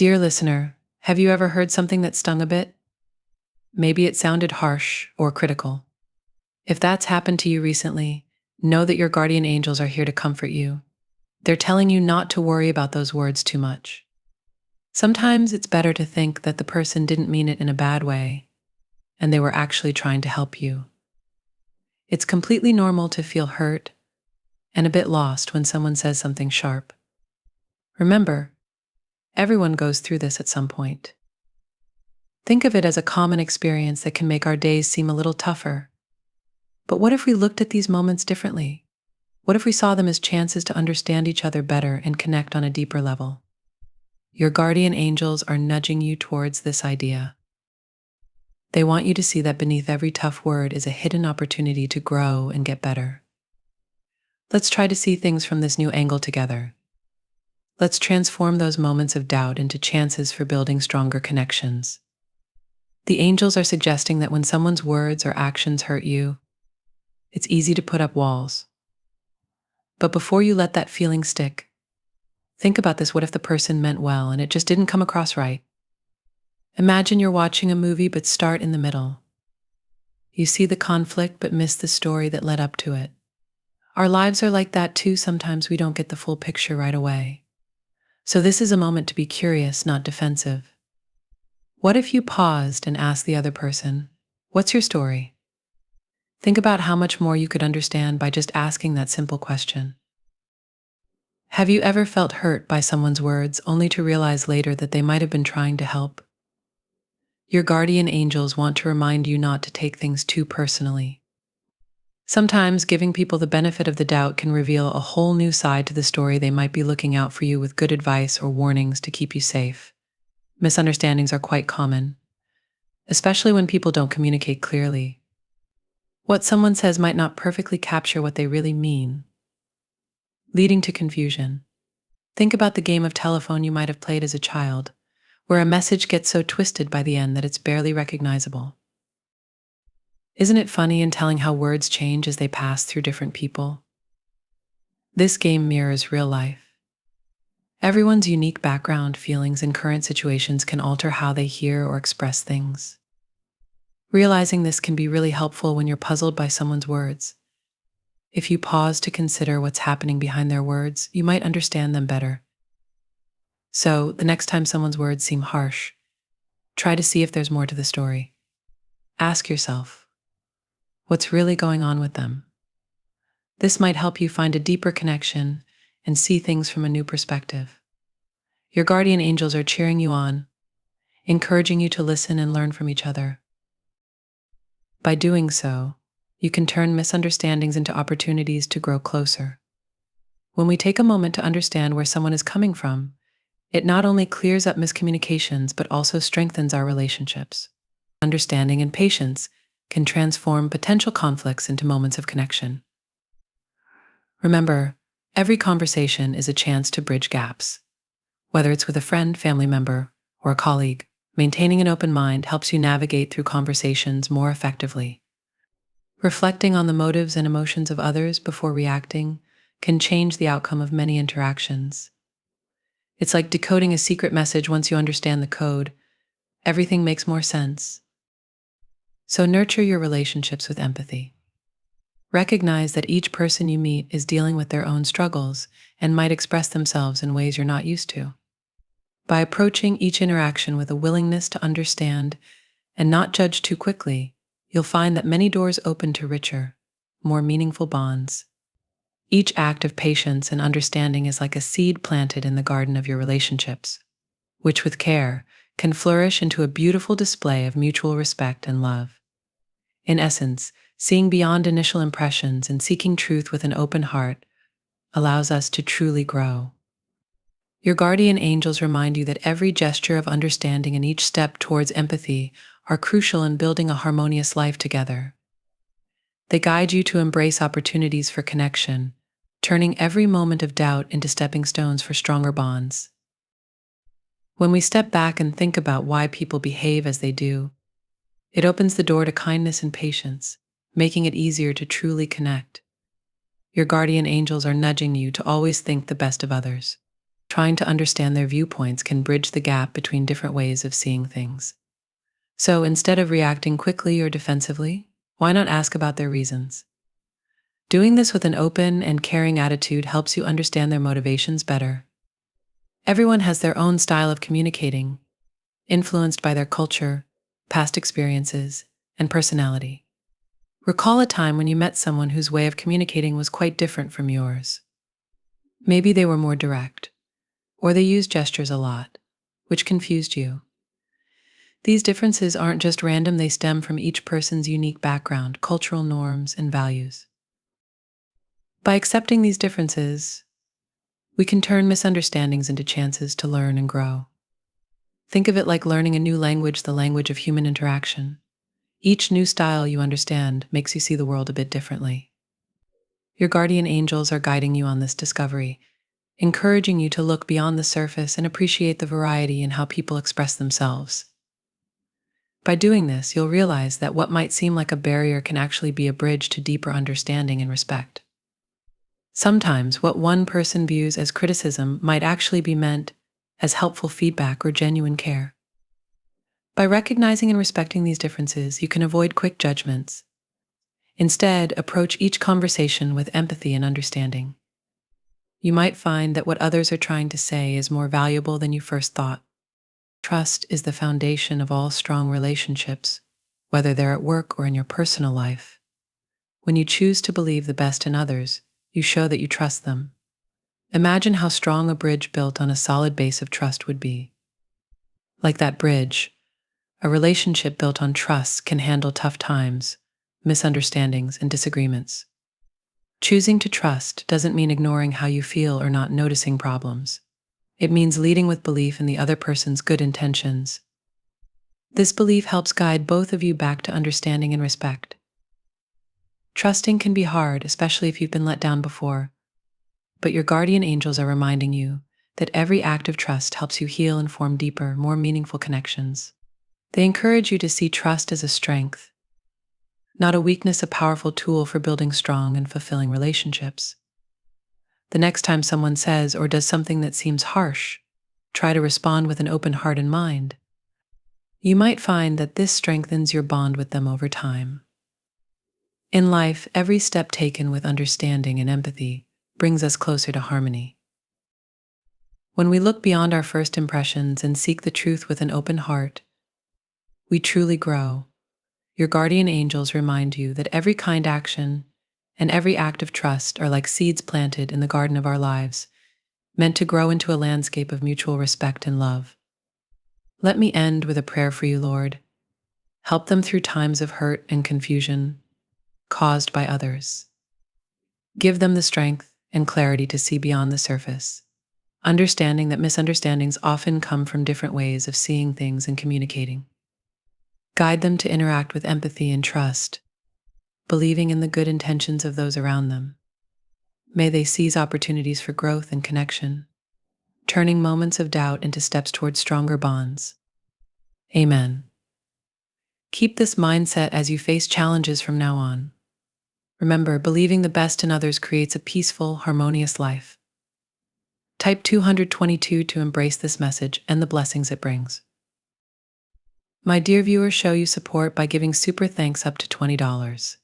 Dear listener, have you ever heard something that stung a bit? Maybe it sounded harsh or critical. If that's happened to you recently, know that your guardian angels are here to comfort you. They're telling you not to worry about those words too much. Sometimes it's better to think that the person didn't mean it in a bad way, and they were actually trying to help you. It's completely normal to feel hurt and a bit lost when someone says something sharp. Remember, everyone goes through this at some point. Think of it as a common experience that can make our days seem a little tougher. But what if we looked at these moments differently? What if we saw them as chances to understand each other better and connect on a deeper level? Your guardian angels are nudging you towards this idea. They want you to see that beneath every tough word is a hidden opportunity to grow and get better. Let's try to see things from this new angle together. Let's transform those moments of doubt into chances for building stronger connections. The angels are suggesting that when someone's words or actions hurt you, it's easy to put up walls. But before you let that feeling stick, think about this: what if the person meant well and it just didn't come across right? Imagine you're watching a movie but start in the middle. You see the conflict but miss the story that led up to it. Our lives are like that too. Sometimes we don't get the full picture right away. So this is a moment to be curious, not defensive. What if you paused and asked the other person, "What's your story?" Think about how much more you could understand by just asking that simple question. Have you ever felt hurt by someone's words only to realize later that they might have been trying to help? Your guardian angels want to remind you not to take things too personally. Sometimes giving people the benefit of the doubt can reveal a whole new side to the story. They might be looking out for you with good advice or warnings to keep you safe. Misunderstandings are quite common, especially when people don't communicate clearly. What someone says might not perfectly capture what they really mean, leading to confusion. Think about the game of telephone you might have played as a child, where a message gets so twisted by the end that it's barely recognizable. Isn't it funny in telling how words change as they pass through different people? This game mirrors real life. Everyone's unique background, feelings, and current situations can alter how they hear or express things. Realizing this can be really helpful when you're puzzled by someone's words. If you pause to consider what's happening behind their words, you might understand them better. So, the next time someone's words seem harsh, try to see if there's more to the story. Ask yourself, what's really going on with them? This might help you find a deeper connection and see things from a new perspective. Your guardian angels are cheering you on, encouraging you to listen and learn from each other. By doing so, you can turn misunderstandings into opportunities to grow closer. When we take a moment to understand where someone is coming from, it not only clears up miscommunications but also strengthens our relationships. Understanding and patience can transform potential conflicts into moments of connection. Remember, every conversation is a chance to bridge gaps. Whether it's with a friend, family member, or a colleague, maintaining an open mind helps you navigate through conversations more effectively. Reflecting on the motives and emotions of others before reacting can change the outcome of many interactions. It's like decoding a secret message. Once you understand the code, everything makes more sense. So nurture your relationships with empathy. Recognize that each person you meet is dealing with their own struggles and might express themselves in ways you're not used to. By approaching each interaction with a willingness to understand and not judge too quickly, you'll find that many doors open to richer, more meaningful bonds. Each act of patience and understanding is like a seed planted in the garden of your relationships, which with care can flourish into a beautiful display of mutual respect and love. In essence, seeing beyond initial impressions and seeking truth with an open heart allows us to truly grow. Your guardian angels remind you that every gesture of understanding and each step towards empathy are crucial in building a harmonious life together. They guide you to embrace opportunities for connection, turning every moment of doubt into stepping stones for stronger bonds. When we step back and think about why people behave as they do, it opens the door to kindness and patience, making it easier to truly connect. Your guardian angels are nudging you to always think the best of others. Trying to understand their viewpoints can bridge the gap between different ways of seeing things. So instead of reacting quickly or defensively, why not ask about their reasons? Doing this with an open and caring attitude helps you understand their motivations better. Everyone has their own style of communicating, influenced by their culture, past experiences, and personality. Recall a time when you met someone whose way of communicating was quite different from yours. Maybe they were more direct, or they used gestures a lot, which confused you. These differences aren't just random, they stem from each person's unique background, cultural norms, and values. By accepting these differences, we can turn misunderstandings into chances to learn and grow. Think of it like learning a new language, the language of human interaction. Each new style you understand makes you see the world a bit differently. Your guardian angels are guiding you on this discovery, encouraging you to look beyond the surface and appreciate the variety in how people express themselves. By doing this, you'll realize that what might seem like a barrier can actually be a bridge to deeper understanding and respect. Sometimes what one person views as criticism might actually be meant as helpful feedback or genuine care. By recognizing and respecting these differences, you can avoid quick judgments. Instead, approach each conversation with empathy and understanding. You might find that what others are trying to say is more valuable than you first thought. Trust is the foundation of all strong relationships, whether they're at work or in your personal life. When you choose to believe the best in others, you show that you trust them. Imagine how strong a bridge built on a solid base of trust would be. Like that bridge, a relationship built on trust can handle tough times, misunderstandings, and disagreements. Choosing to trust doesn't mean ignoring how you feel or not noticing problems. It means leading with belief in the other person's good intentions. This belief helps guide both of you back to understanding and respect. Trusting can be hard, especially if you've been let down before, but your guardian angels are reminding you that every act of trust helps you heal and form deeper, more meaningful connections. They encourage you to see trust as a strength, not a weakness, a powerful tool for building strong and fulfilling relationships. The next time someone says or does something that seems harsh, try to respond with an open heart and mind. You might find that this strengthens your bond with them over time. In life, every step taken with understanding and empathy brings us closer to harmony. When we look beyond our first impressions and seek the truth with an open heart, we truly grow. Your guardian angels remind you that every kind action and every act of trust are like seeds planted in the garden of our lives, meant to grow into a landscape of mutual respect and love. Let me end with a prayer for you, Lord. Help them through times of hurt and confusion caused by others. Give them the strength and clarity to see beyond the surface, understanding that misunderstandings often come from different ways of seeing things and communicating. Guide them to interact with empathy and trust, believing in the good intentions of those around them. May they seize opportunities for growth and connection, turning moments of doubt into steps towards stronger bonds. Amen. Keep this mindset as you face challenges from now on. Remember, believing the best in others creates a peaceful, harmonious life. Type 222 to embrace this message and the blessings it brings. My dear viewers, show you support by giving super thanks up to $20.